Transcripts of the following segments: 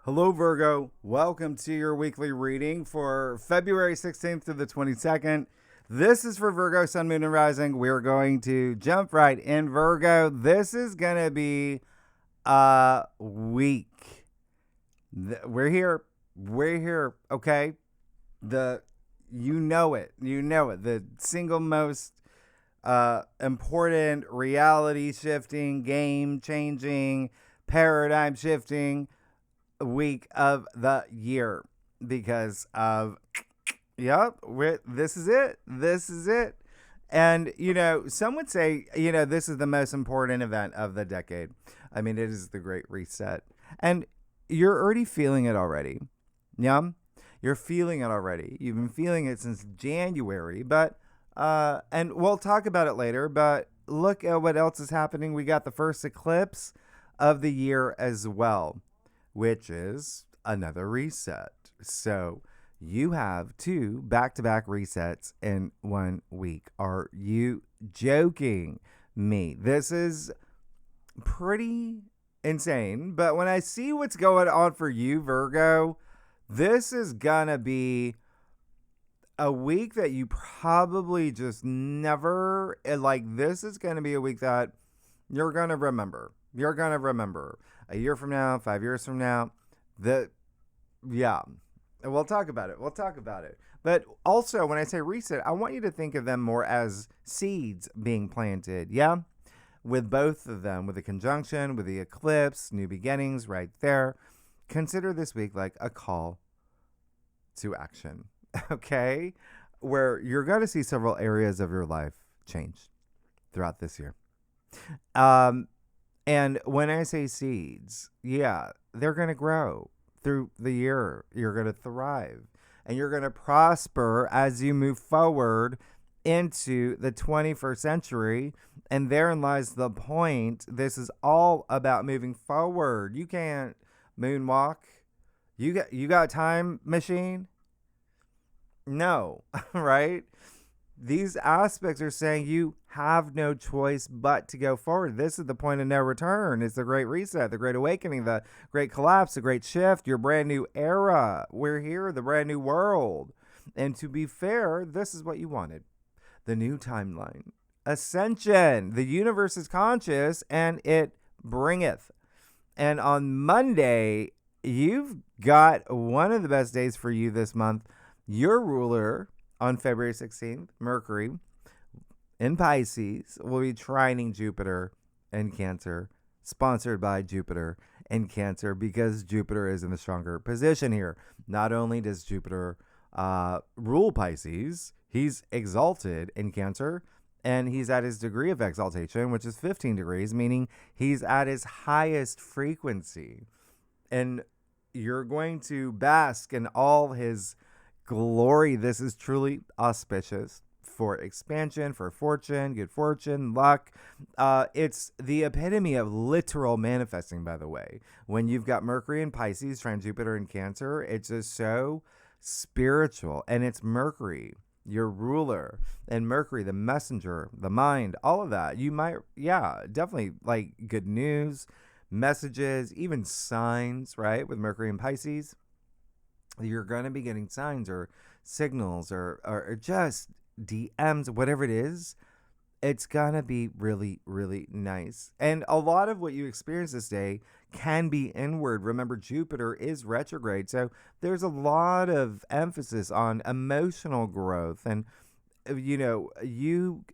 Hello, Virgo. Welcome to your weekly reading for February 16th to the 22nd. This is for Virgo, Sun, Moon, and Rising. We're going to jump right in, Virgo. This is going to be a week. We're here. We're here, okay? You know it. You know it. The single most important reality shifting, game changing, paradigm shifting week of the year because of this is it. And some would say this is the most important event of the decade. I mean, it is the Great Reset, and you're already feeling it already. You're feeling it already. You've been feeling it since January, but and we'll talk about it later, but look at what else is happening. We got the first eclipse of the year as well, which is another reset. So you have 2 back-to-back resets in 1 week. Are you joking me? This is pretty insane. But when I see what's going on for you, Virgo, this is gonna be a week that you probably just never, this is gonna be a week that you're gonna remember. You're gonna remember a year from now, 5 years from now. We'll talk about it. But also, when I say reset, I want you to think of them more as seeds being planted. Yeah. With both of them, with the conjunction, with the eclipse, new beginnings right there. Consider this week like a call to action. Okay. Where you're going to see several areas of your life change throughout this year. And when I say seeds, they're going to grow through the year. You're going to thrive and you're going to prosper as you move forward into the 21st century. And therein lies the point. This is all about moving forward. You can't moonwalk. You got a time machine? No, right? These aspects are saying you have no choice but to go forward. This is the point of no return. It's the Great Reset, the Great Awakening, the Great Collapse, the Great Shift, your brand new era. We're here, the brand new world. And to be fair, this is what you wanted. The new timeline. Ascension. The universe is conscious and it bringeth. And on Monday, you've got one of the best days for you this month. Your ruler on February 16th, Mercury, in Pisces, will be trining Jupiter in Cancer, sponsored by Jupiter in Cancer, because Jupiter is in the stronger position here. Not only does Jupiter rule Pisces, he's exalted in Cancer, and he's at his degree of exaltation, which is 15 degrees, meaning he's at his highest frequency. And you're going to bask in all his glory. This is truly auspicious for expansion, for fortune, good fortune, luck. It's the epitome of literal manifesting, by the way. When you've got Mercury in Pisces, trine Jupiter in Cancer, it's just so spiritual. And it's Mercury, your ruler, and Mercury, the messenger, the mind, all of that. You might, definitely like good news, messages, even signs, right? With Mercury in Pisces, you're going to be getting signs or signals or just DMs, whatever it is. It's going to be really, really nice. And a lot of what you experience this day can be inward. Remember, Jupiter is retrograde. So there's a lot of emphasis on emotional growth. And, you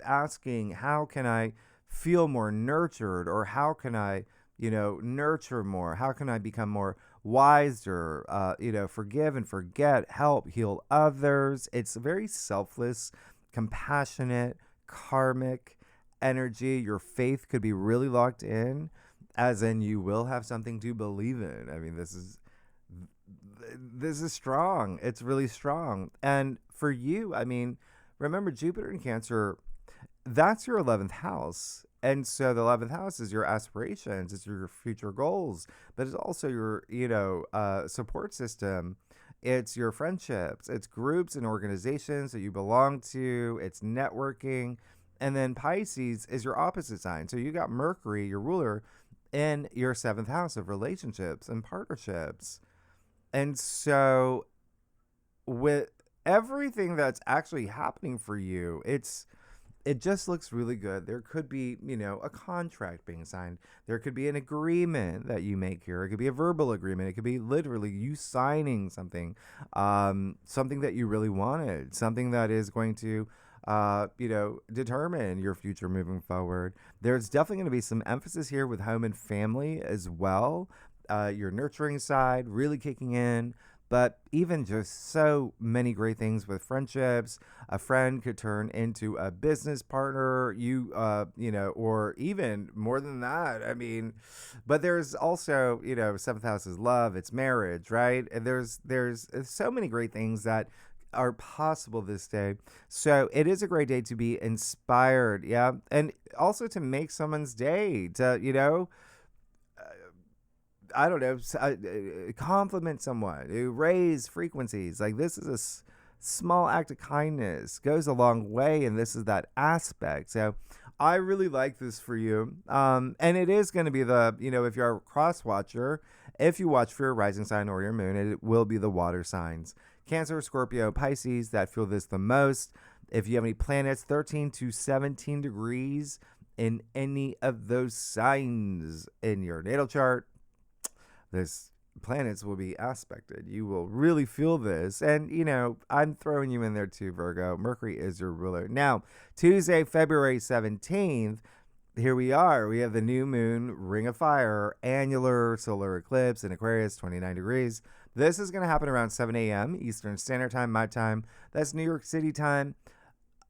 asking, how can I feel more nurtured, or how can I, nurture more? How can I become more wiser, forgive and forget, help, heal others? It's very selfless, compassionate, karmic energy. Your faith could be really locked in, as in you will have something to believe in. I mean, this is strong. It's really strong. And for you, I mean, remember, Jupiter in Cancer, that's your 11th house. And so the 11th house is your aspirations, it's your future goals, but it's also your, support system. It's your friendships, it's groups and organizations that you belong to, it's networking. And then Pisces is your opposite sign. So you got Mercury, your ruler, in your 7th house of relationships and partnerships. And so, with everything that's actually happening for you, it just looks really good. There could be, a contract being signed. There could be an agreement that you make here. It could be a verbal agreement. It could be literally you signing something, something that you really wanted, something that is going to, determine your future moving forward. There's definitely going to be some emphasis here with home and family as well. Your nurturing side really kicking in. But even just so many great things with friendships. A friend could turn into a business partner, or even more than that. I mean, but there's also, 7th house is love, it's marriage, right? And there's so many great things that are possible this day. So it is a great day to be inspired, yeah, and also to make someone's day, to, I don't know, compliment someone, raise frequencies. Like, this is a small act of kindness, goes a long way, and this is that aspect. So I really like this for you. And it is going to be if you're a cross watcher, if you watch for your rising sign or your moon, it will be the water signs. Cancer, Scorpio, Pisces that feel this the most. If you have any planets 13 to 17 degrees in any of those signs in your natal chart, this planets will be aspected. You will really feel this. And, I'm throwing you in there too, Virgo. Mercury is your ruler. Now, Tuesday, February 17th, here we are. We have the new moon, ring of fire, annular solar eclipse in Aquarius, 29 degrees. This is going to happen around 7 a.m. Eastern Standard Time, my time. That's New York City time.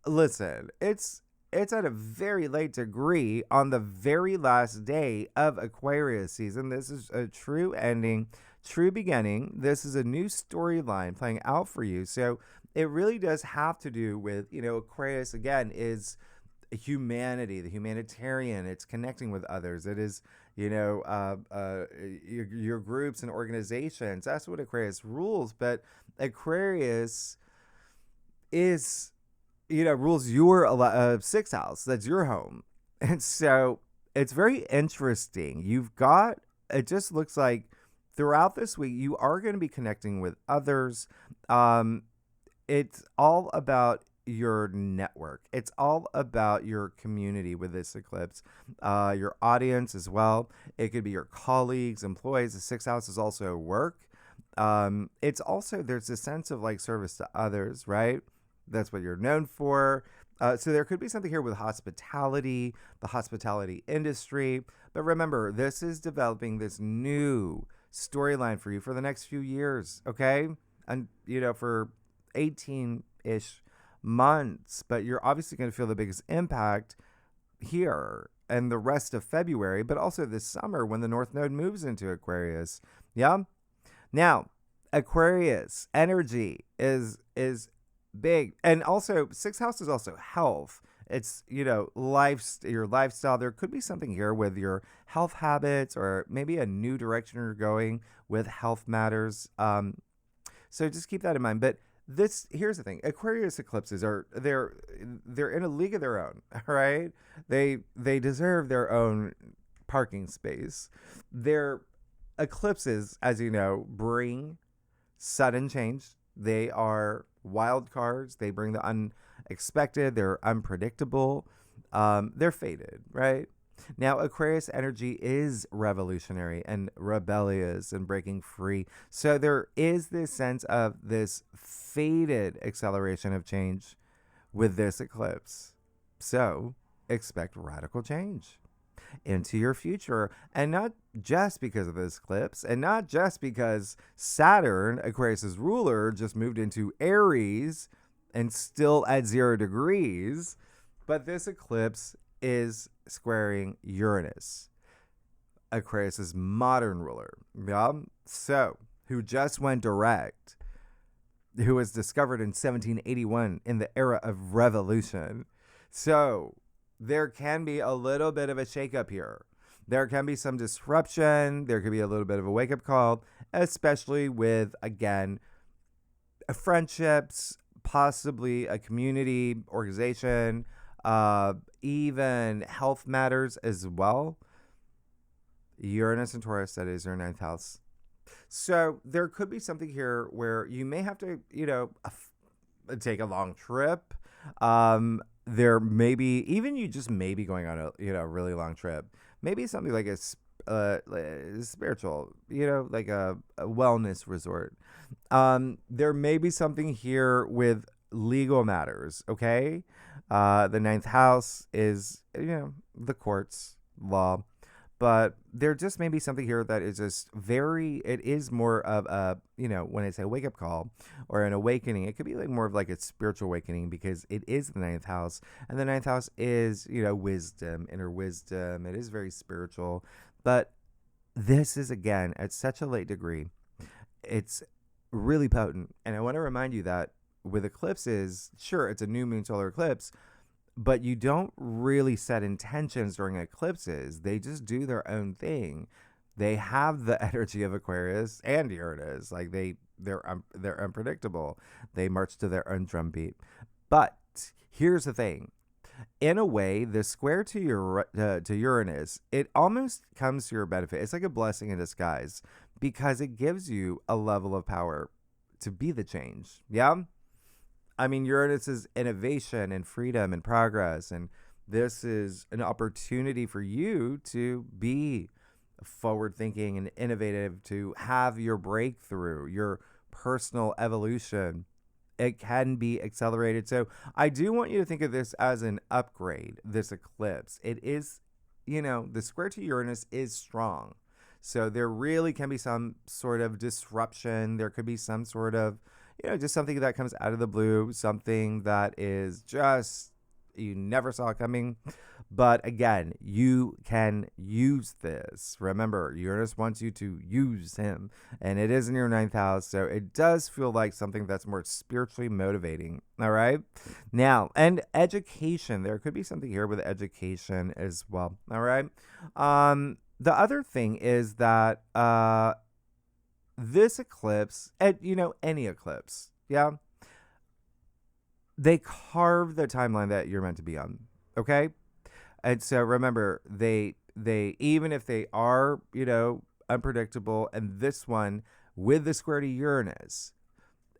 Listen, it's at a very late degree on the very last day of Aquarius season. This is a true ending, true beginning. This is a new storyline playing out for you. So it really does have to do with, Aquarius, again, is humanity, the humanitarian. It's connecting with others. It is, your groups and organizations. That's what Aquarius rules. But Aquarius is, rules your 6th house. That's your home. And so it's very interesting. It just looks like throughout this week, you are going to be connecting with others. It's all about your network. It's all about your community with this eclipse, your audience as well. It could be your colleagues, employees. The 6th house is also work. It's also, there's a sense of like service to others, right? That's what you're known for. So there could be something here with hospitality, the hospitality industry. But remember, this is developing this new storyline for you for the next few years, okay? And, for 18-ish months. But you're obviously going to feel the biggest impact here and the rest of February, but also this summer when the North Node moves into Aquarius. Yeah? Now, Aquarius energy is big. And also 6th house is also health. It's, your lifestyle. There could be something here with your health habits or maybe a new direction you're going with health matters. So just keep that in mind. But here's the thing. Aquarius eclipses they're in a league of their own, right? They deserve their own parking space. Their eclipses, as you know, bring sudden change. They are wild cards. They bring the unexpected. They're unpredictable. They're fated, right? Now, Aquarius energy is revolutionary and rebellious and breaking free. So there is this sense of this fated acceleration of change with this eclipse. So expect radical change into your future, and not just because of this eclipse, and not just because Saturn, Aquarius's ruler, just moved into Aries and still at 0 degrees, but this eclipse is squaring Uranus, Aquarius's modern ruler. Yeah? So, who just went direct, who was discovered in 1781 in the era of revolution. So, there can be a little bit of a shakeup here. There can be some disruption. There could be a little bit of a wake-up call, especially with, again, friendships, possibly a community, organization, even health matters as well. Uranus and Taurus, that is your ninth house. So there could be something here where you may have to, take a long trip. There may be, even you just may be going on a, really long trip. Maybe something like spiritual, like a wellness resort. There may be something here with legal matters, okay? The ninth house is, the courts, law. But there just may be something here that is just it is more of a, when I say wake up call or an awakening, it could be like more of like a spiritual awakening because it is the ninth house. And the ninth house is, wisdom, inner wisdom. It is very spiritual. But this is, again, at such a late degree, it's really potent. And I want to remind you that with eclipses, sure, it's a new moon solar eclipse, but you don't really set intentions during eclipses. They just do their own thing. They have the energy of Aquarius and Uranus. Like they're unpredictable. They march to their own drumbeat. But here's the thing. In a way, the square to Uranus, it almost comes to your benefit. It's like a blessing in disguise because it gives you a level of power to be the change. Yeah? I mean, Uranus is innovation and freedom and progress. And this is an opportunity for you to be forward thinking and innovative, to have your breakthrough, your personal evolution. It can be accelerated. So I do want you to think of this as an upgrade, this eclipse. It is, the square to Uranus is strong. So there really can be some sort of disruption. There could be some sort of, just something that comes out of the blue, something that is just, you never saw coming. But again, you can use this. Remember, Uranus wants you to use him, and it is in your ninth house. So it does feel like something that's more spiritually motivating. All right. Now, and education, there could be something here with education as well. All right. The other thing is that, this eclipse, and any eclipse, yeah, they carve the timeline that you're meant to be on, okay? And so remember, they even if they are, unpredictable, and this one with the square to Uranus,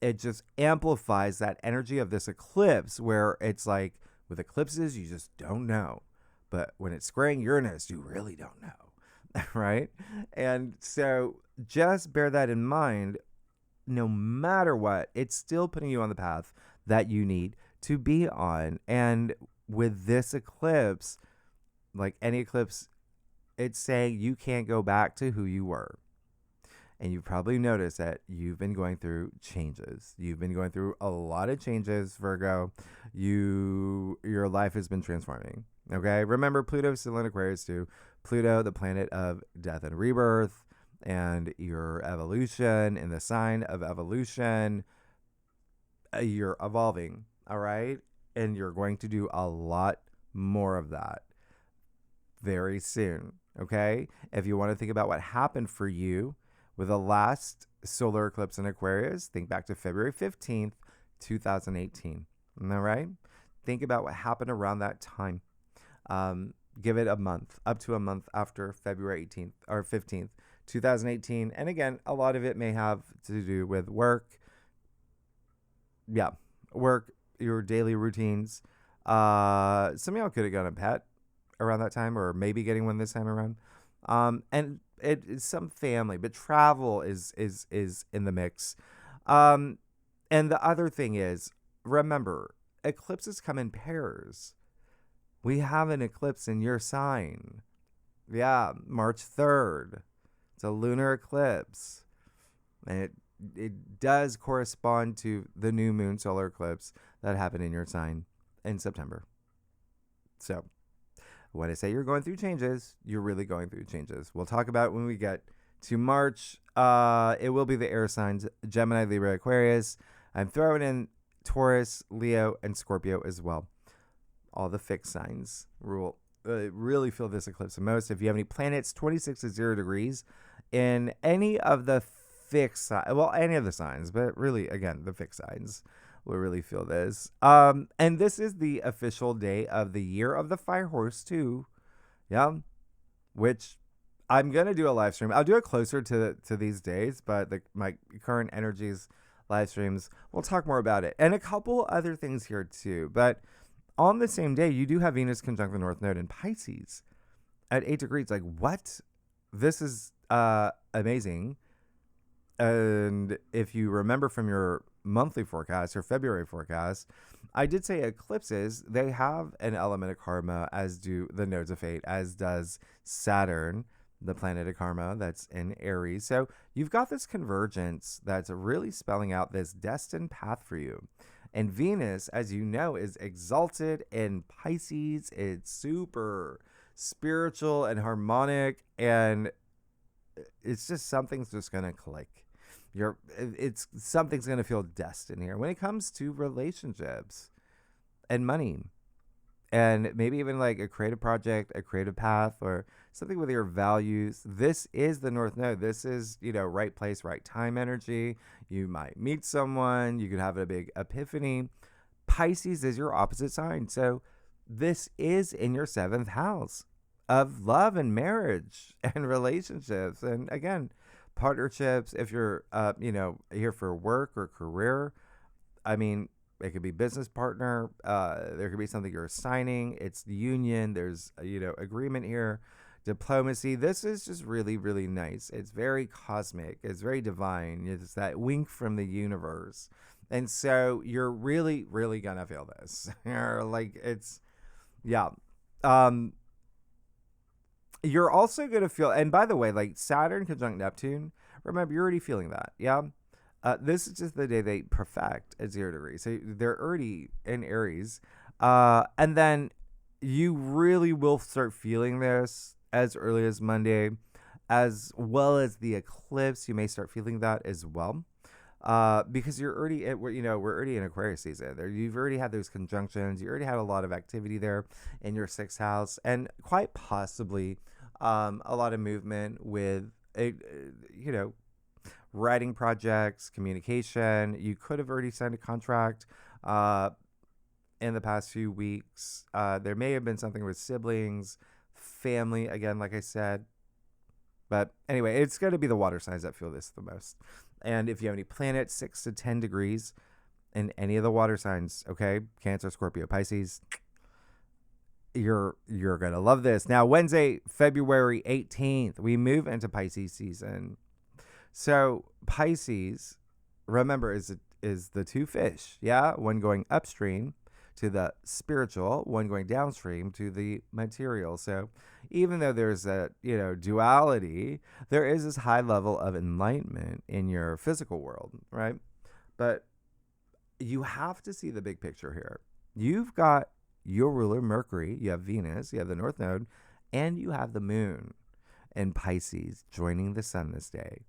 it just amplifies that energy of this eclipse where it's like with eclipses, you just don't know. But when it's squaring Uranus, you really don't know. Right? And so just bear that in mind. No matter what, it's still putting you on the path that you need to be on. And with this eclipse, like any eclipse, it's saying you can't go back to who you were. And you've probably noticed that you've been going through changes. You've been going through a lot of changes, Virgo. Your life has been transforming. Okay? Remember, Pluto's still in Aquarius too. Pluto, the planet of death and rebirth, and your evolution, in the sign of evolution. You're evolving, all right? And you're going to do a lot more of that very soon, okay? If you want to think about what happened for you with the last solar eclipse in Aquarius, think back to February 15th, 2018, all right? Think about what happened around that time. Give it a month, up to a month after February 18th or 15th, 2018. And again, a lot of it may have to do with work. Yeah, work, your daily routines. Some of y'all could have gotten a pet around that time, or maybe getting one this time around. And it's some family, but travel is in the mix. And the other thing is, remember, eclipses come in pairs. We have an eclipse in your sign. Yeah, March 3rd. It's a lunar eclipse. And it does correspond to the new moon solar eclipse that happened in your sign in September. So when I say you're going through changes, you're really going through changes. We'll talk about it when we get to March. It will be the air signs, Gemini, Libra, Aquarius. I'm throwing in Taurus, Leo, and Scorpio as well. All the fixed signs really feel this eclipse the most. If you have any planets 26 to 0 degrees in any of the fixed signs, well, any of the signs, but really, again, the fixed signs will really feel this. And this is the official day of the year of the fire horse too. Yeah. Which I'm gonna do a live stream. I'll do it closer to these days, but my current energies live streams. We'll talk more about it and a couple other things here too. But on the same day, you do have Venus conjunct the North Node in Pisces at 8 degrees. Like what? This is amazing. And if you remember from your monthly forecast or February forecast, I did say eclipses, they have an element of karma, as do the nodes of fate, as does Saturn, the planet of karma that's in Aries. So you've got this convergence that's really spelling out this destined path for you. And Venus, as you know, is exalted in Pisces. It's super spiritual and harmonic, and it's just something's just going to click. Something's going to feel destined here when it comes to relationships and money, and maybe even like a creative project, a creative path, or something with your values. This is the North Node. This is, right place, right time energy. You might meet someone. You could have a big epiphany. Pisces is your opposite sign. So this is in your 7th house of love and marriage and relationships. And again, partnerships. If you're, here for work or career, I mean, it could be business partner. There could be something you're signing. It's the union. There's, agreement here. Diplomacy. This is just really, really nice. It's very cosmic. It's very divine. It's that wink from the universe. And so you're really, really going to feel this. Yeah. You're also going to feel, and by the way, like Saturn conjunct Neptune, remember, you're already feeling that. Yeah. This is just the day they perfect at 0 degrees. So they're already in Aries. And then you really will start feeling this as early as Monday, as well as the eclipse. You may start feeling that as well. Because you're already we're already in Aquarius season. You've already had those conjunctions. You already had a lot of activity there in your 6th house, and quite possibly a lot of movement with writing projects, communication. You could have already signed a contract in the past few weeks. There may have been something with siblings, family. Again, like I said. But anyway, it's going to be the water signs that feel this the most. And if you have any planets 6 to 10 degrees in any of the water signs, okay, Cancer, Scorpio, Pisces, you're going to love this. Now, Wednesday, February 18th, we move into Pisces season. So Pisces, remember, is the 2 fish, yeah? One going upstream to the spiritual, one going downstream to the material. So even though there's a, duality, there is this high level of enlightenment in your physical world, right? But you have to see the big picture here. You've got your ruler, Mercury, you have Venus, you have the North Node, and you have the moon in Pisces joining the sun this day.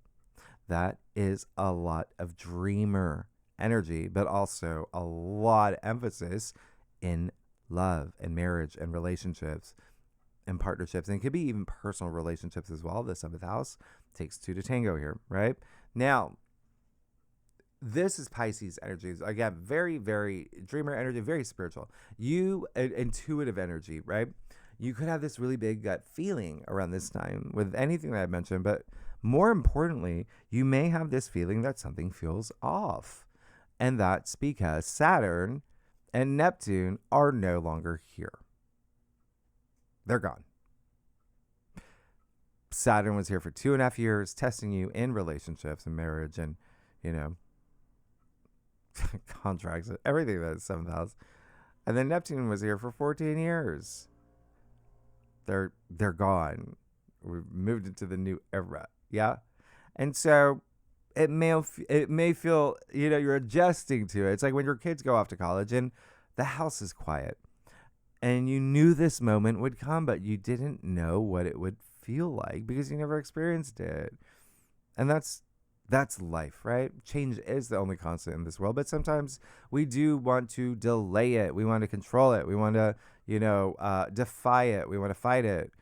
That is a lot of dreamer energy, but also a lot of emphasis in love and marriage and relationships and partnerships. And it could be even personal relationships as well. The 7th house takes 2 to tango here, right? Now, this is Pisces energy. Again, very, very dreamer energy, very spiritual. Intuitive energy, right? You could have this really big gut feeling around this time with anything that I mentioned, but more importantly, you may have this feeling that something feels off. And that's because Saturn and Neptune are no longer here. They're gone. Saturn was here for 2.5 years, testing you in relationships and marriage and, contracts, everything that's 7th house. And then Neptune was here for 14 years. They're gone. We've moved into the new era. Yeah. And so it may feel, you're adjusting to it. It's like when your kids go off to college and the house is quiet and you knew this moment would come, but you didn't know what it would feel like because you never experienced it. And that's life, right? Change is the only constant in this world, but sometimes we do want to delay it. We want to control it. We want to, defy it. We want to fight it.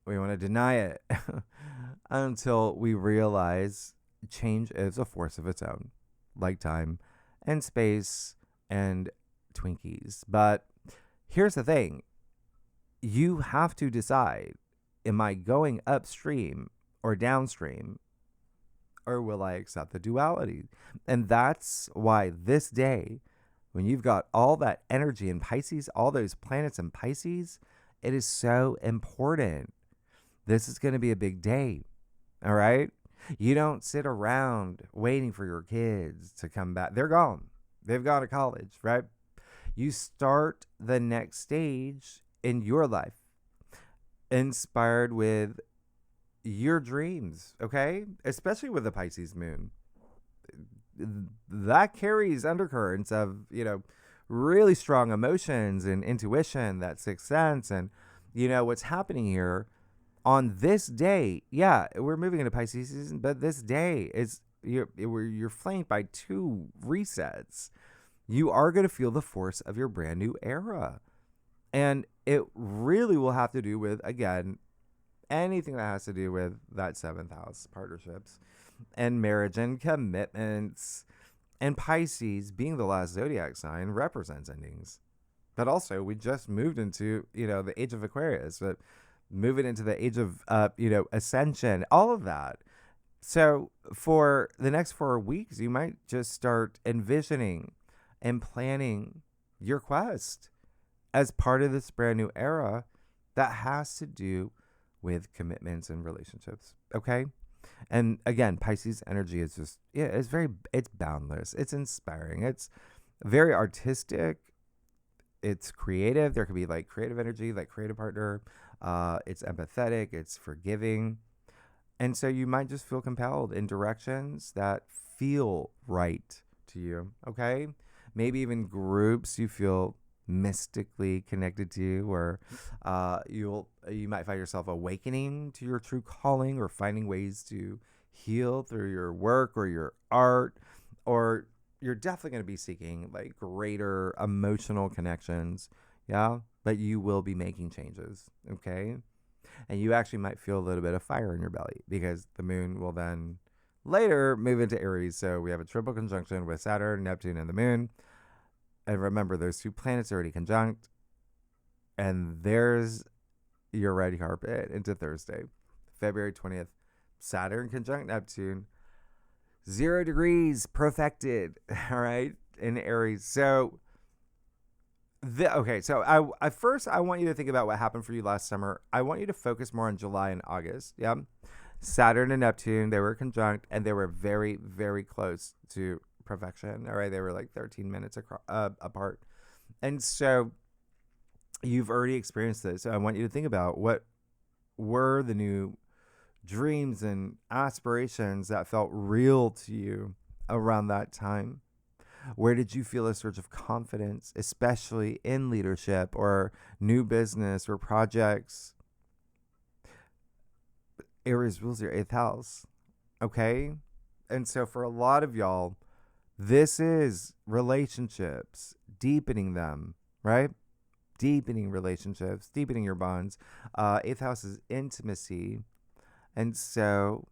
We want to deny it until we realize change is a force of its own, like time and space and Twinkies. But here's the thing. You have to decide am I going upstream or downstream? Or will I accept the duality? And that's why this day, when you've got all that energy in Pisces, all those planets in Pisces, it is so important. This is going to be a big day. All right. You don't sit around waiting for your kids to come back. They're gone. They've gone to college, right? You start the next stage in your life inspired with your dreams, okay? Especially with the Pisces moon. That carries undercurrents of, really strong emotions and intuition, that sixth sense. And, what's happening here on this day, yeah, we're moving into Pisces season, but this day is you're flanked by two resets. You are going to feel the force of your brand new era. And it really will have to do with, again, anything that has to do with that seventh house, partnerships and marriage and commitments. And Pisces, being the last zodiac sign, represents endings. But also, we just moved into, the age of Aquarius, but moving into the age of, ascension, all of that. So for the next 4 weeks, you might just start envisioning and planning your quest as part of this brand new era that has to do with commitments and relationships. Okay. And again, Pisces energy is just, it's boundless. It's inspiring. It's very artistic. It's creative. There could be like creative energy, like creative partner. It's empathetic. It's forgiving. And so you might just feel compelled in directions that feel right to you. Okay. Maybe even groups you feel mystically connected to, or you might find yourself awakening to your true calling, or finding ways to heal through your work or your art, or you're definitely going to be seeking like greater emotional connections. Yeah, but you will be making changes. Okay. And you actually might feel a little bit of fire in your belly, because the moon will then later move into Aries. So we have a triple conjunction with Saturn, Neptune, and the moon. And remember, those two planets are already conjunct. And there's your red carpet into Thursday, February 20th. Saturn conjunct Neptune, 0 degrees perfected, all right, in Aries. So, so I first, I want you to think about what happened for you last summer. I want you to focus more on July and August. Yeah. Saturn and Neptune, they were conjunct, and they were very, very close to perfection. All right. They were like 13 minutes apart. And so you've already experienced this. So I want you to think about what were the new dreams and aspirations that felt real to you around that time. Where did you feel a surge of confidence, especially in leadership or new business or projects? Aries rules your 8th house. Okay. And so for a lot of y'all, this is relationships, deepening them, right? Deepening relationships, deepening your bonds. 8th house is intimacy. And so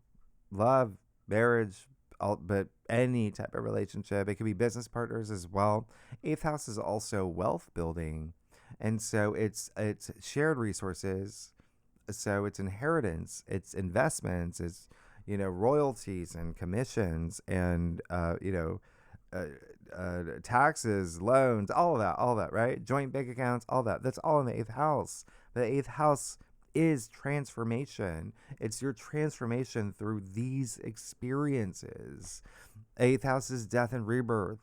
love, marriage, but any type of relationship. It could be business partners as well. 8th house is also wealth building. And so it's shared resources. So it's inheritance, it's investments, it's, royalties and commissions and, taxes, loans, all of that, right? Joint bank accounts, all that. That's all in the 8th house. The 8th house is transformation. It's your transformation through these experiences. 8th house is death and rebirth.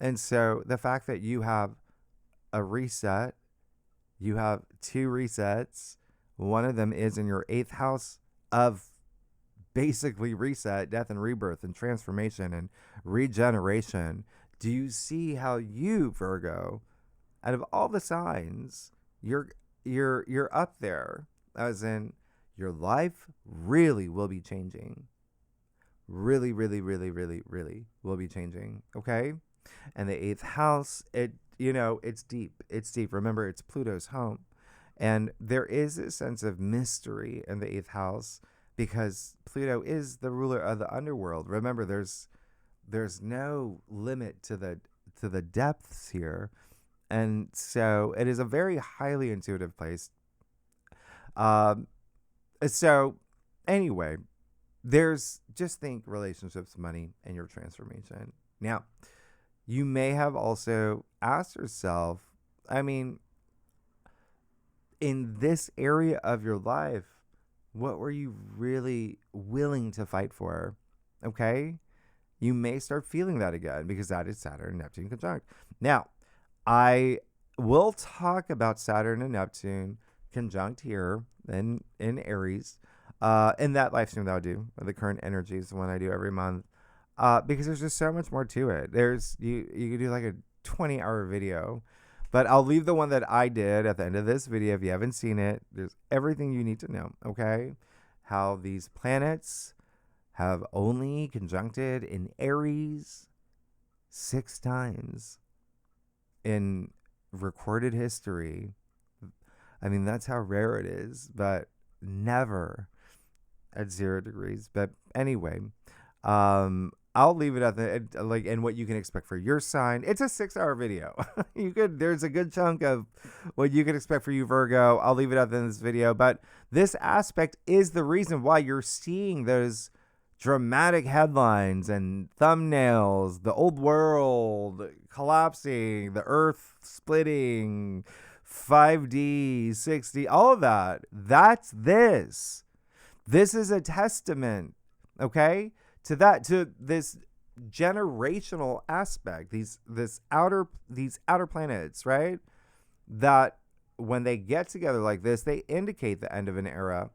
And so the fact that you have a reset, you have 2 resets, one of them is in your 8th house of basically reset, death and rebirth and transformation and regeneration. Do you see how you, Virgo, out of all the signs, you're up there, as in your life really will be changing. Really, really, really, really, really will be changing. Okay. And the 8th house, it's deep. It's deep. Remember, it's Pluto's home. And there is a sense of mystery in the 8th house because Pluto is the ruler of the underworld. Remember, there's no limit to the depths here. And so it is a very highly intuitive place. So, anyway, just think relationships, money, and your transformation. Now, you may have also asked yourself, I mean, in this area of your life, what were you really willing to fight for? Okay? You may start feeling that again because that is Saturn and Neptune conjunct. Now, I will talk about Saturn and Neptune conjunct here in Aries in that live stream that I'll do. The current energies, the one I do every month. Because there's just so much more to it. You could do like a 20-hour video, but I'll leave the one that I did at the end of this video. If you haven't seen it, there's everything you need to know. Okay, how these planets have only conjuncted in Aries 6 times in recorded history. I mean, that's how rare it is, but never at 0 degrees. But anyway, I'll leave it at the like, and what you can expect for your sign. It's a 6-hour video. There's a good chunk of what you can expect for you, Virgo. I'll leave it at the end of this video, but this aspect is the reason why you're seeing those dramatic headlines and thumbnails, the old world collapsing, the earth splitting, 5D, 6D, all of that. That's this. This is a testament, okay, to this generational aspect, these outer planets, right? That when they get together like this, they indicate the end of an era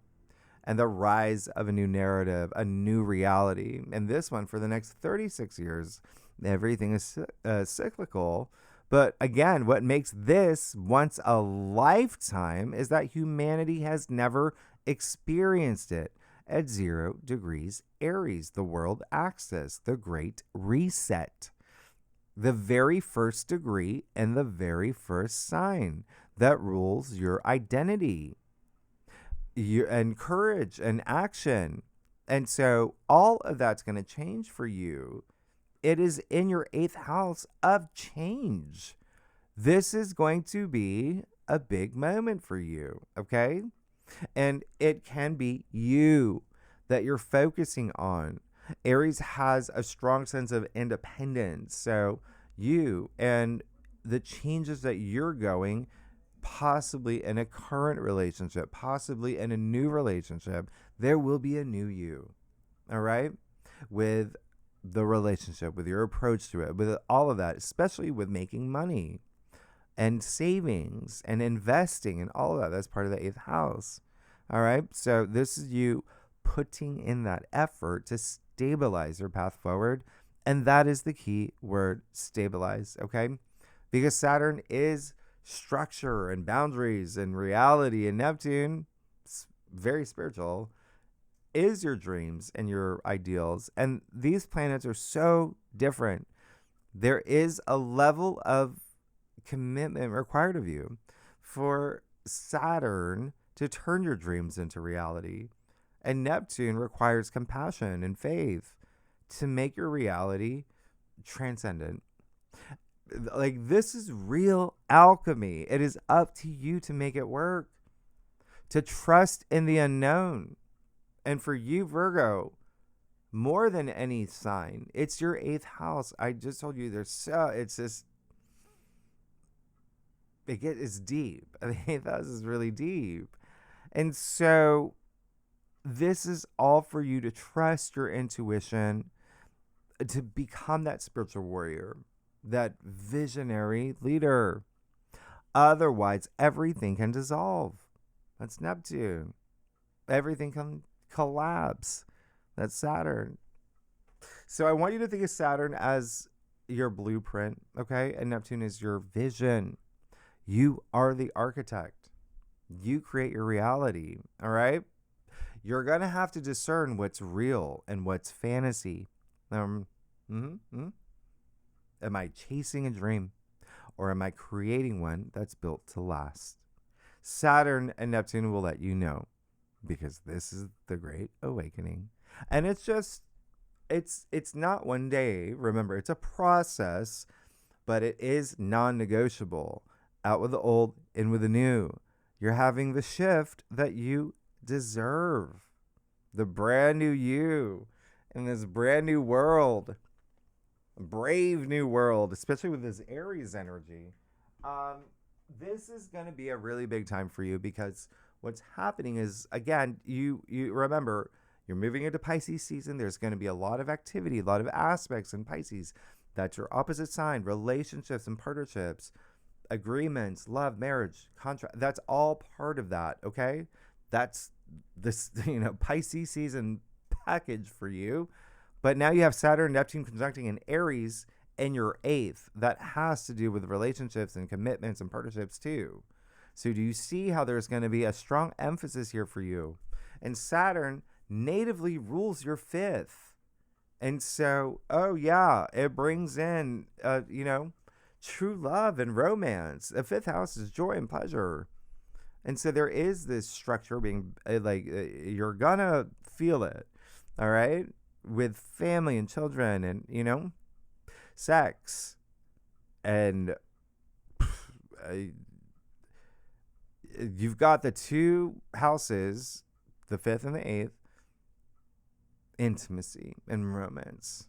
and the rise of a new narrative, a new reality. And this one, for the next 36 years, everything is cyclical. But again, what makes this once a lifetime is that humanity has never experienced it at 0 degrees Aries, the world axis, the Great Reset. The very first degree and the very first sign that rules your identity. And courage and action. And so all of that's going to change for you. It is in your 8th house of change. This is going to be a big moment for you, okay? And it can be you that you're focusing on. Aries has a strong sense of independence. So you and the changes that you're going, possibly in a current relationship, possibly in a new relationship, there will be a new you, all right? With the relationship, with your approach to it, with all of that, especially with making money and savings and investing and all of that. That's part of the 8th house, all right? So this is you putting in that effort to stabilize your path forward, and that is the key word, stabilize, okay? Because Saturn is structure and boundaries and reality, and Neptune, very spiritual, is your dreams and your ideals. And these planets are so different. There is a level of commitment required of you for Saturn to turn your dreams into reality, and Neptune requires compassion and faith to make your reality transcendent. Like, this is real alchemy. It is up to you to make it work, to trust in the unknown. And for you, Virgo, more than any sign, it's your 8th house. I just told you it's deep. The 8th house is really deep. And so this is all for you to trust your intuition, to become that spiritual warrior, that visionary leader. Otherwise, everything can dissolve. That's Neptune. Everything can collapse. That's Saturn. So I want you to think of Saturn as your blueprint, okay? And Neptune is your vision. You are the architect. You create your reality, all right? You're going to have to discern what's real and what's fantasy. Am I chasing a dream, or am I creating one that's built to last? Saturn and Neptune will let you know, because this is the Great Awakening. And it's not one day. Remember, it's a process, but it is non-negotiable. Out with the old, in with the new. You're having the shift that you deserve the brand new you in this brand new world, brave new world, especially with this Aries energy. This is going to be a really big time for you because what's happening is, again, you remember you're moving into Pisces season. There's going to be a lot of activity, a lot of aspects in Pisces. That's your opposite sign, relationships and partnerships, agreements, love, marriage, contract. That's all part of that. Okay. That's this, Pisces season package for you. But now you have Saturn, Neptune conjuncting in Aries in your eighth. That has to do with relationships and commitments and partnerships too. So do you see how there's going to be a strong emphasis here for you? And Saturn natively rules your fifth. And so, oh yeah, it brings in, true love and romance. The fifth house is joy and pleasure. And so there is this structure being you're gonna feel it, all right, with family and children and, sex. And you've got the two houses, the fifth and the eighth, intimacy and romance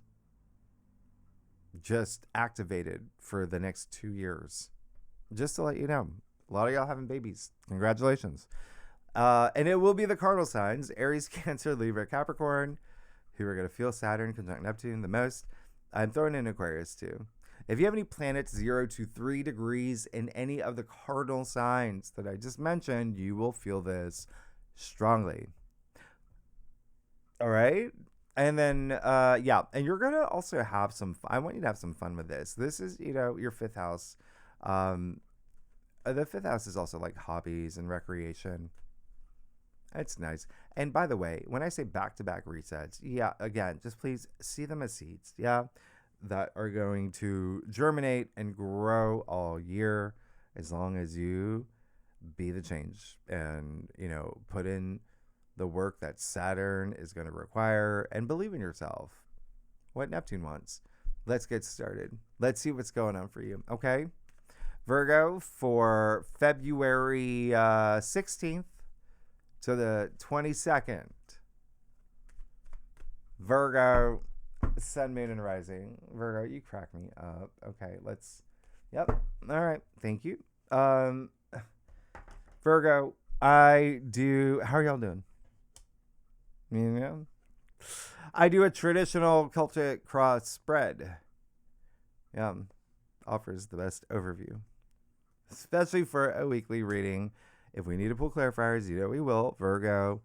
just activated for the next 2 years. Just to let you know, a lot of y'all having babies. Congratulations. And it will be the cardinal signs, Aries, Cancer, Libra, Capricorn, who are going to feel Saturn conjunct Neptune the most. I'm throwing in Aquarius too. If you have any planets 0 to 3 degrees in any of the cardinal signs that I just mentioned, you will feel this strongly. All right. And then, and you're going to also have I want you to have some fun with this. This is, your fifth house. The fifth house is also like hobbies and recreation. It's nice. And by the way, when I say back-to-back resets, again, just please see them as seeds, that are going to germinate and grow all year as long as you be the change and, put in the work that Saturn is going to require and believe in yourself. What Neptune wants. Let's get started. Let's see what's going on for you. Okay. Virgo, for February 16th to the 22nd. Virgo, sun, moon, and rising. Virgo, you crack me up. Okay, yep. All right. Thank you. Virgo, how are y'all doing? I do a traditional Celtic cross spread. Offers the best overview, especially for a weekly reading. If we need to pull clarifiers, we will. Virgo,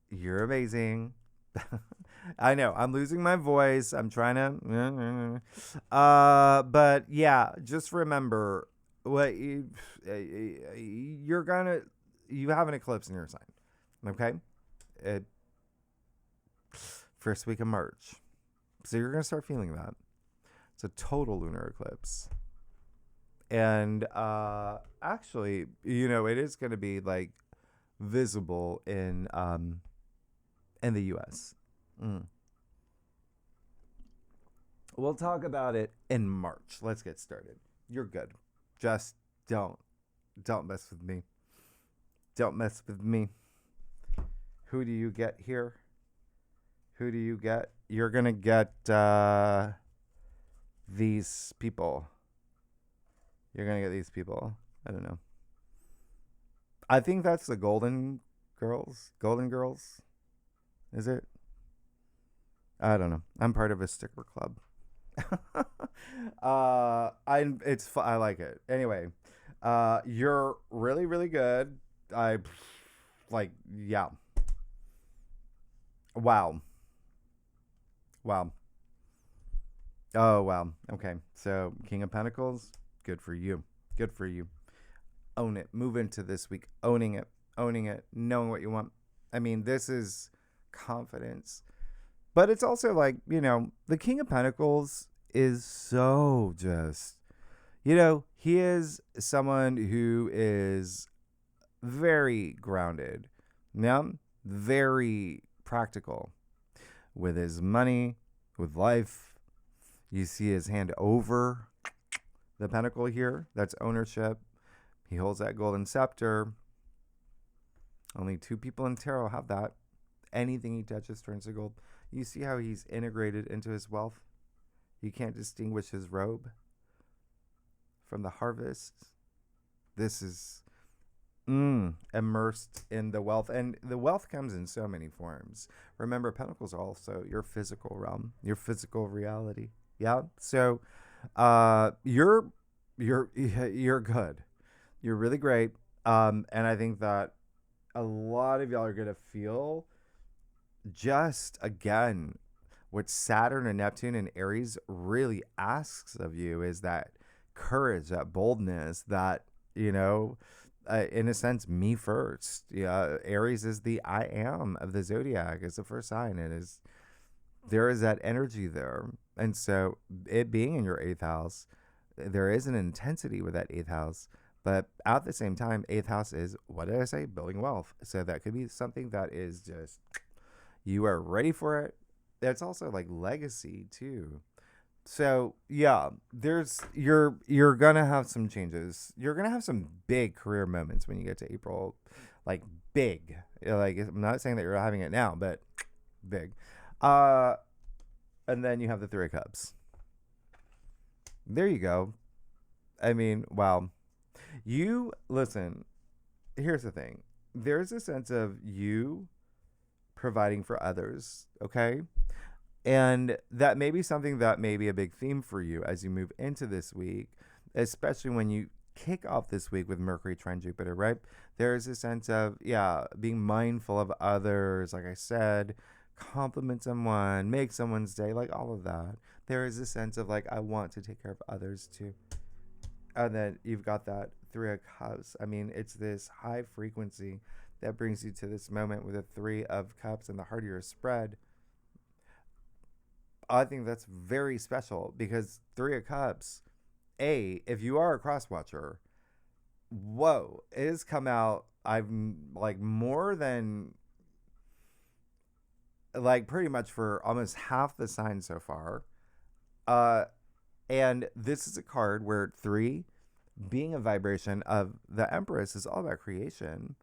you're amazing. I know I'm losing my voice. I'm trying to, but yeah, just remember what you have an eclipse in your sign. Okay. First week of March. So you're going to start feeling that. It's a total lunar eclipse. And actually, it is going to be like visible in the US. We'll talk about it in March. Let's get started. You're good. Just don't mess with me. Don't mess with me. Who do you get here? Who do you get? You're going to get these people. You're going to get these people. I don't know. I think that's the Golden Girls. Golden Girls? Is it? I don't know. I'm part of a sticker club. I like it. Anyway, you're really, really good. Wow. Oh, wow. Okay. So King of Pentacles, good for you. Good for you. Own it. Move into this week. Owning it. Knowing what you want. I mean, this is confidence. But it's also like, the King of Pentacles is so just, he is someone who is very grounded. Very practical with his money, with life. You see his hand over the pentacle here. That's ownership. He holds that golden scepter. Only 2 people in tarot have that. Anything he touches turns to gold. You see how he's integrated into his wealth? You can't distinguish his robe from the harvest. This is immersed in the wealth. And the wealth comes in so many forms. Remember, Pentacles are also your physical realm, your physical reality. Yeah. So you're you're good. You're really great. And I think that a lot of y'all are gonna feel just again what Saturn and Neptune and Aries really asks of you is that courage, that boldness, that, in a sense, me first. Yeah, Aries is the I am of the zodiac. It's the first sign. There is that energy there. And so it being in your eighth house, there is an intensity with that eighth house. But at the same time, eighth house is, what did I say? Building wealth. So that could be something that is just, you are ready for it. It's also like legacy too. So yeah, you're gonna have some changes. You're gonna have some big career moments when you get to April, like big. Like, I'm not saying that you're having it now, but big. And then you have the Three of Cups. There you go. I mean, wow. You listen. Here's the thing. There's a sense of you providing for others. Okay. And that may be something that may be a big theme for you as you move into this week, especially when you kick off this week with Mercury trine Jupiter, right? There's a sense of, being mindful of others. Like I said, compliment someone, make someone's day, like all of that. There is a sense of like, I want to take care of others too. And then you've got that Three of Cups. I mean, it's this high frequency that brings you to this moment with the Three of Cups and the heart of your spread. I think that's very special because Three of Cups, if you are a cross watcher, whoa, it has come out. I've like more than like pretty much for almost half the signs so far. And this is a card where 3 being a vibration of the Empress is all about creation.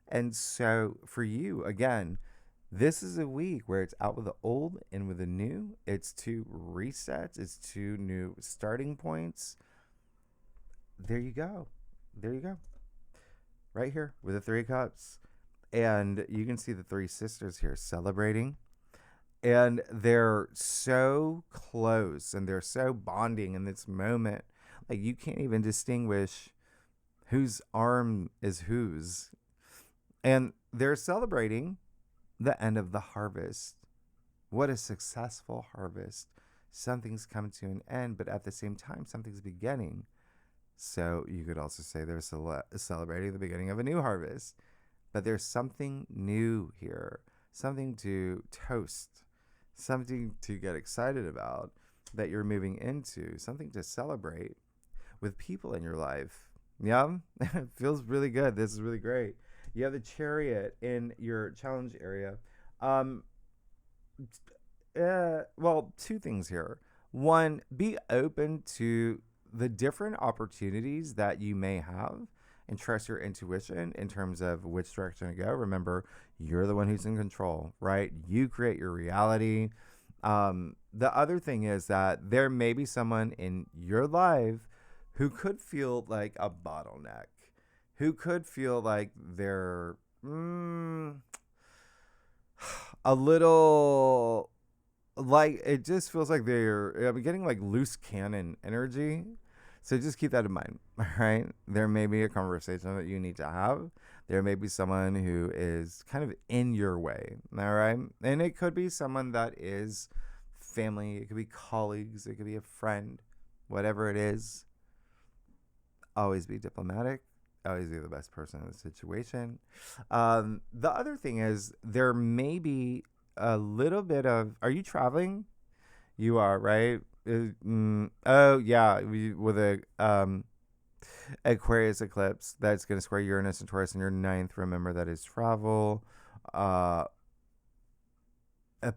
And so for you, again, this is a week where it's out with the old and with the new. It's 2 resets. It's 2 new starting points. There you go. There you go. Right here with the 3 of Cups. And you can see the 3 sisters here celebrating. And they're so close and they're so bonding in this moment. Like, you can't even distinguish whose arm is whose. And they're celebrating the end of the harvest. What a successful harvest. Something's come to an end, but at the same time, something's beginning. So you could also say they're celebrating the beginning of a new harvest. But there's something new here, something to toast, something to get excited about that you're moving into, something to celebrate with people in your life. Yeah, it feels really good. This is really great. You have the Chariot in your challenge area. Well, 2 things here. One, be open to the different opportunities that you may have and trust your intuition in terms of which direction to go. Remember, you're the one who's in control, right? You create your reality. The other thing is that there may be someone in your life who could feel like a bottleneck, who could feel like they're a little, like, it just feels like they're getting like loose cannon energy. So just keep that in mind, all right? There may be a conversation that you need to have. There may be someone who is kind of in your way, all right? And it could be someone that is family. It could be colleagues. It could be a friend. Whatever it is, always be diplomatic. Always be the best person in the situation. The other thing is there may be a little bit of, are you traveling? You are, right? Oh yeah, with a Aquarius eclipse that's going to square Uranus and Taurus in your 9th. Remember, that is travel.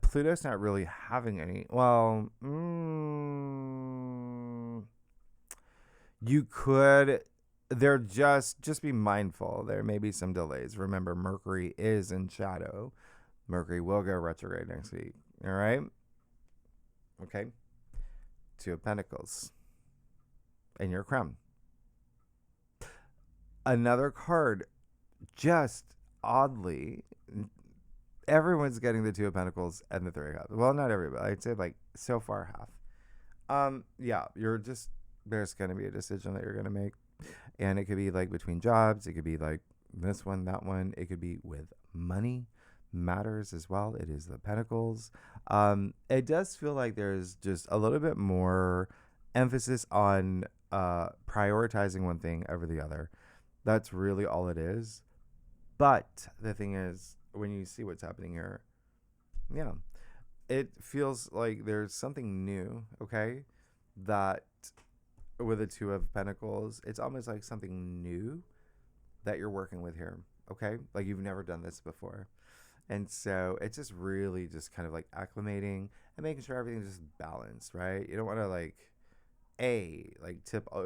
Pluto's not really having any. Well, you could they're just be mindful. There may be some delays. Remember, Mercury is in shadow. Mercury will go retrograde next week. All right. Okay. Two of Pentacles and your crown. Another card, just oddly, everyone's getting the Two of Pentacles and the Three of Cups. Well, not everybody. I'd say like so far half. Yeah, there's going to be a decision that you're going to make. And it could be like between jobs. It could be like this one, that one. It could be with money matters as well. It is the Pentacles. It does feel like there's just a little bit more emphasis on prioritizing one thing over the other. That's really all it is. But the thing is, when you see what's happening here, yeah, it feels like there's something new, okay? That with the Two of Pentacles, it's almost like something new that you're working with here, okay? Like you've never done this before. And so it's just really just kind of like acclimating and making sure everything's just balanced, right? You don't want to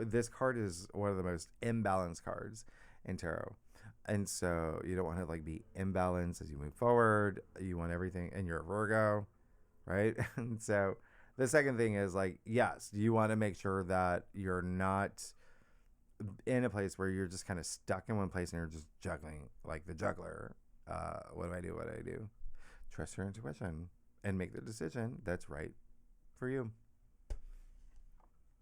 this card is one of the most imbalanced cards in tarot. And so you don't want to like be imbalanced as you move forward. You want everything, and you're a Virgo, right? And so the second thing is like, yes, you want to make sure that you're not in a place where you're just kind of stuck in one place and you're just juggling like the juggler. What do I do? What do I do? Trust your intuition and make the decision that's right for you.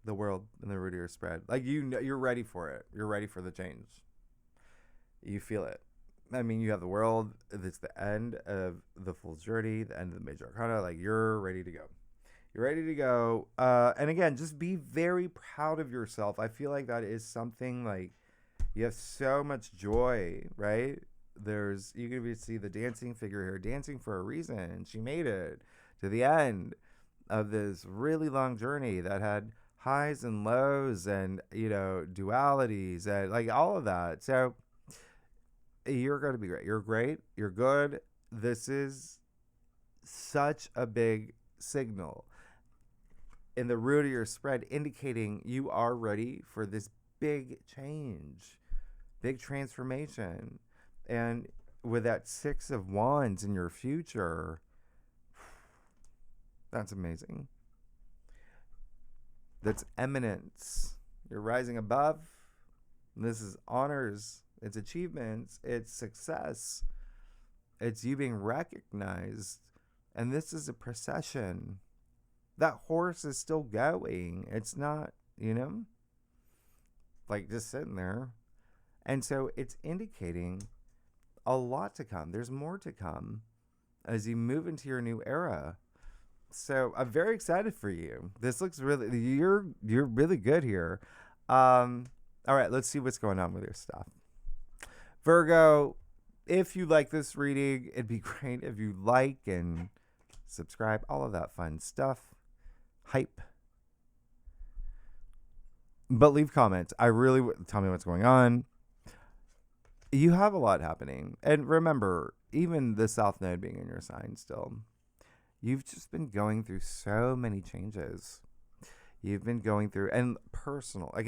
The world and the root of your spread. Like you're ready for it. You're ready for the change. You feel it. I mean, you have the world. It's the end of the Fool's Journey, the end of the Major Arcana. Like you're ready to go. You're ready to go. And again, just be very proud of yourself. I feel like that is something like you have so much joy, right? You can see the dancing figure here, dancing for a reason. She made it to the end of this really long journey that had highs and lows and, dualities and like all of that. So you're going to be great. You're great. You're good. This is such a big signal in the root of your spread, indicating you are ready for this big change, big transformation. And with that Six of Wands in your future, that's amazing. That's eminence. You're rising above. This is honors. It's achievements. It's success. It's you being recognized. And this is a procession. That horse is still going. It's not, like just sitting there. And so it's indicating a lot to come. There's more to come as you move into your new era. So I'm very excited for you. This looks really, you're really good here. All right, let's see what's going on with your stuff. Virgo, if you like this reading, it'd be great if you like and subscribe, all of that fun stuff. Hype. But leave comments. Tell me what's going on. You have a lot happening. And remember, even the South Node being in your sign still, you've just been going through so many changes. You've been going through, and personal, like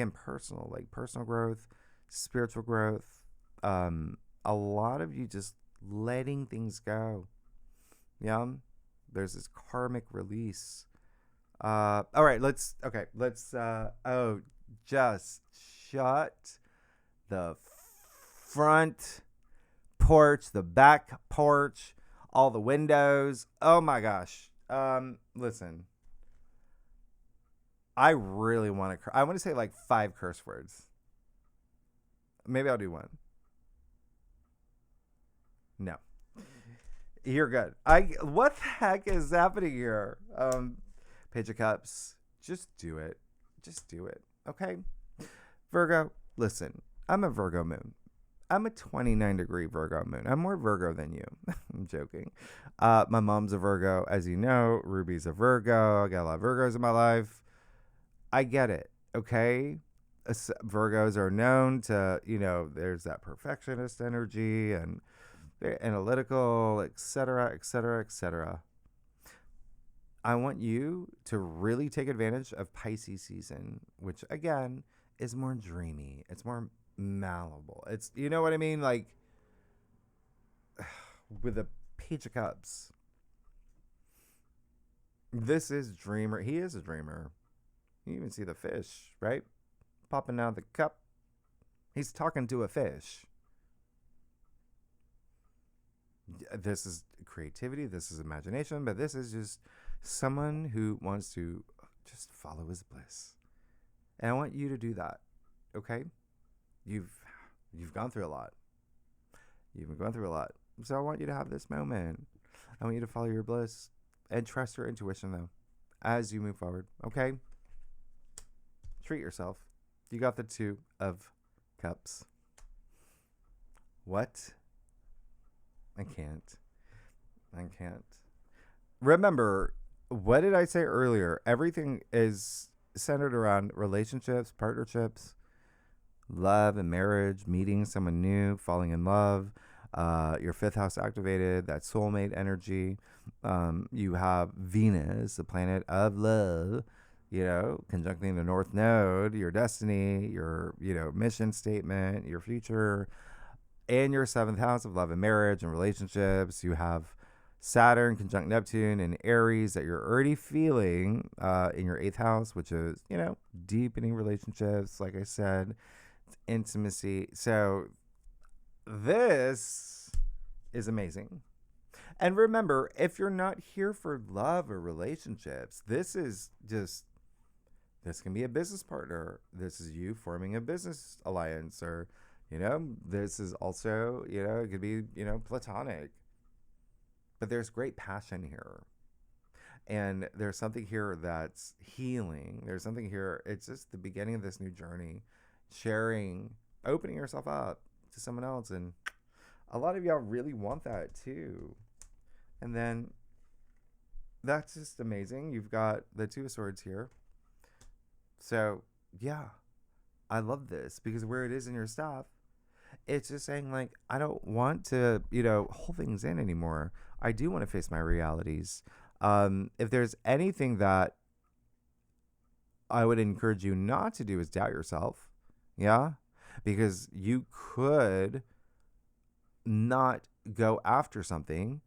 personal growth, spiritual growth. A lot of you just letting things go. Yeah. There's this karmic release. All right, let's just shut the front porch, the back porch, all the windows. Oh my gosh. Listen, I really want to say like 5 curse words. Maybe I'll do one. No. You're good. What the heck is happening here? Page of Cups. Just do it. Just do it. Okay? Virgo, listen. I'm a Virgo moon. I'm a 29-degree Virgo moon. I'm more Virgo than you. I'm joking. My mom's a Virgo. As you know, Ruby's a Virgo. I got a lot of Virgos in my life. I get it. Okay? Virgos are known to, there's that perfectionist energy and very analytical, etc., etc., etc. I want you to really take advantage of Pisces season, which again is more dreamy. It's more malleable. It's, you know what I mean? Like, with the Page of Cups, this is dreamer. He is a dreamer. You even see the fish, right? Popping out of the cup. He's talking to a fish. This is creativity. This is imagination. But this is just someone who wants to just follow his bliss. And I want you to do that. Okay? You've gone through a lot. You've been going through a lot. So I want you to have this moment. I want you to follow your bliss and trust your intuition, though, as you move forward. Okay? Treat yourself. You got the Two of Cups. What? I can't. Remember, what did I say earlier? Everything is centered around relationships, partnerships, love and marriage, meeting someone new, falling in love, your fifth house activated, that soulmate energy. You have Venus, the planet of love, conjuncting the North Node, your destiny, your, mission statement, your future, and your seventh house of love and marriage and relationships. You have Saturn conjunct Neptune and Aries that you're already feeling in your eighth house, which is, deepening relationships, like I said, intimacy. So this is amazing. And remember, if you're not here for love or relationships, this can be a business partner. This is you forming a business alliance, or, this is also, it could be, platonic. But there's great passion here. And there's something here that's healing. There's something here. It's just the beginning of this new journey. Sharing, opening yourself up to someone else. And a lot of y'all really want that too. And then that's just amazing. You've got the Two of Swords here. So, yeah, I love this because where it is in your staff, it's just saying, like, I don't want to, hold things in anymore. I do want to face my realities. If there's anything that I would encourage you not to do is doubt yourself. Yeah? Because you could not go after something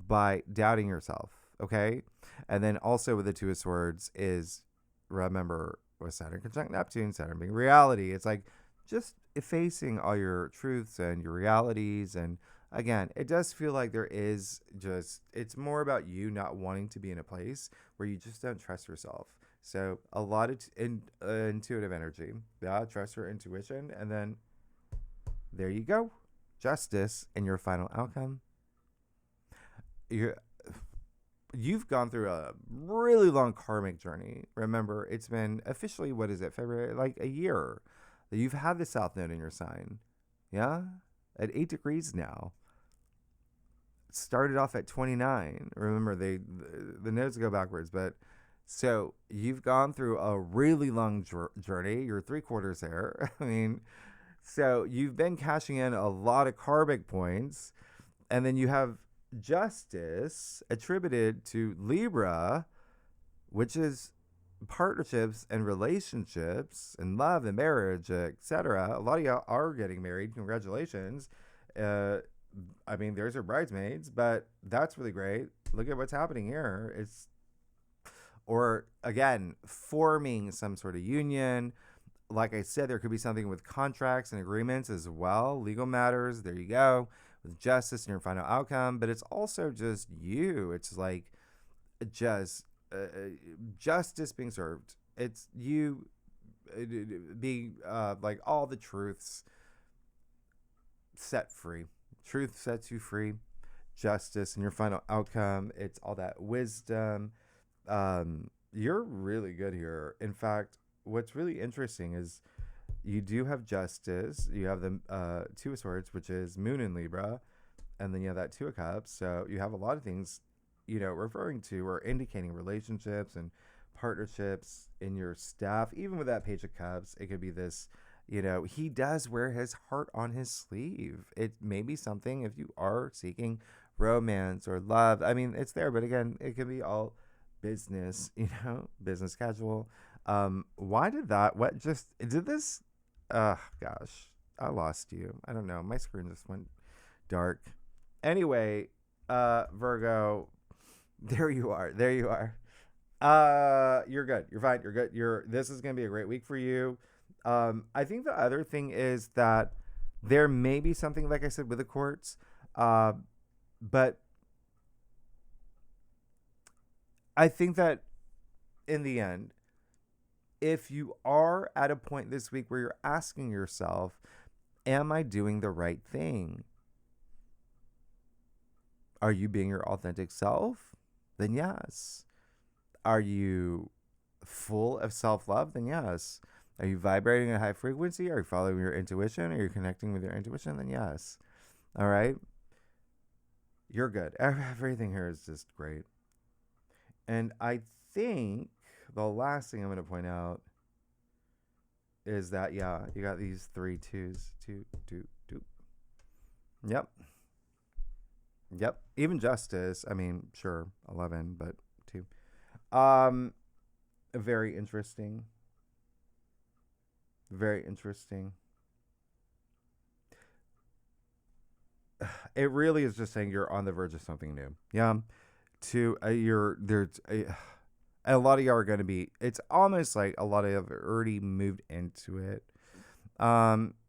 by doubting yourself. Okay? And then also with the Two of Swords is, remember, with Saturn conjunct Neptune, Saturn being reality, it's like just effacing all your truths and your realities. And again, it does feel like there is just, it's more about you not wanting to be in a place where you just don't trust yourself. So a lot of intuitive energy. Yeah, trust your intuition. And then there you go. Justice in your final outcome. You've gone through a really long karmic journey. Remember, it's been officially, what is it, February? Like a year that you've had the South Node in your sign. Yeah? At 8 degrees now. It started off at 29. Remember, the nodes go backwards. But so you've gone through a really long journey. You're 3/4 there. I mean, so you've been cashing in a lot of karmic points. And then you have Justice attributed to Libra, which is partnerships and relationships and love and marriage, etc. A lot of y'all are getting married. Congratulations. I mean, there's your bridesmaids, but that's really great. Look at what's happening here. Or again, forming some sort of union. Like I said, there could be something with contracts and agreements as well. Legal matters. There you go. With justice and your final outcome. But it's also just you. It's like just justice being served. It's you being like all the truths set free. Truth sets you free. Justice and your final outcome. It's all that wisdom. You're really good here. In fact, what's really interesting is you do have justice. You have the Two of Swords, which is Moon in Libra, and then you have that Two of Cups. So you have a lot of things, referring to or indicating relationships and partnerships in your staff. Even with that Page of Cups, it could be this, he does wear his heart on his sleeve. It may be something if you are seeking romance or love. I mean, it's there, but again, it could be all business, business casual. Why did this Gosh, I lost you. I don't know. My screen just went dark. Anyway, Virgo, there you are. There you are. You're good. You're fine. You're good. This is gonna be a great week for you. I think the other thing is that there may be something, like I said, with the courts, but I think that in the end, if you are at a point this week where you're asking yourself, am I doing the right thing? Are you being your authentic self? Then yes. Are you full of self-love? Then yes. Are you vibrating at a high frequency? Are you following your intuition? Are you connecting with your intuition? Then yes. All right. You're good. Everything here is just great. And I think the last thing I'm going to point out is that, yeah, you got these 3 twos. 2, 2, 2. Yep. Yep. Even justice. I mean, sure, 11, but 2. Very interesting. Very interesting. It really is just saying you're on the verge of something new. Yeah. A lot of y'all are going to be, it's almost like a lot of you have already moved into it.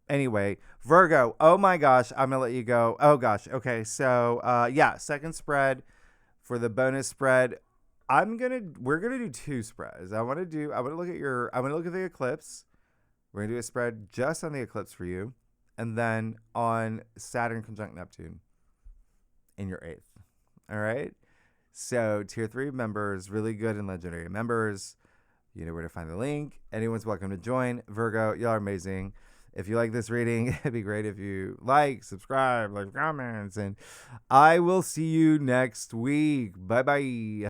Anyway, Virgo, oh my gosh, I'm going to let you go. Oh gosh. Okay. So, yeah, second spread for the bonus spread. We're going to do 2 spreads. I'm going to look at the eclipse. We're going to do a spread just on the eclipse for you. And then on Saturn conjunct Neptune in your 8th. All right. So tier 3 members, really good and legendary members. You know where to find the link. Anyone's welcome to join. Virgo, y'all are amazing. If you like this reading, it'd be great if you subscribe, comments, and I will see you next week. Bye-bye.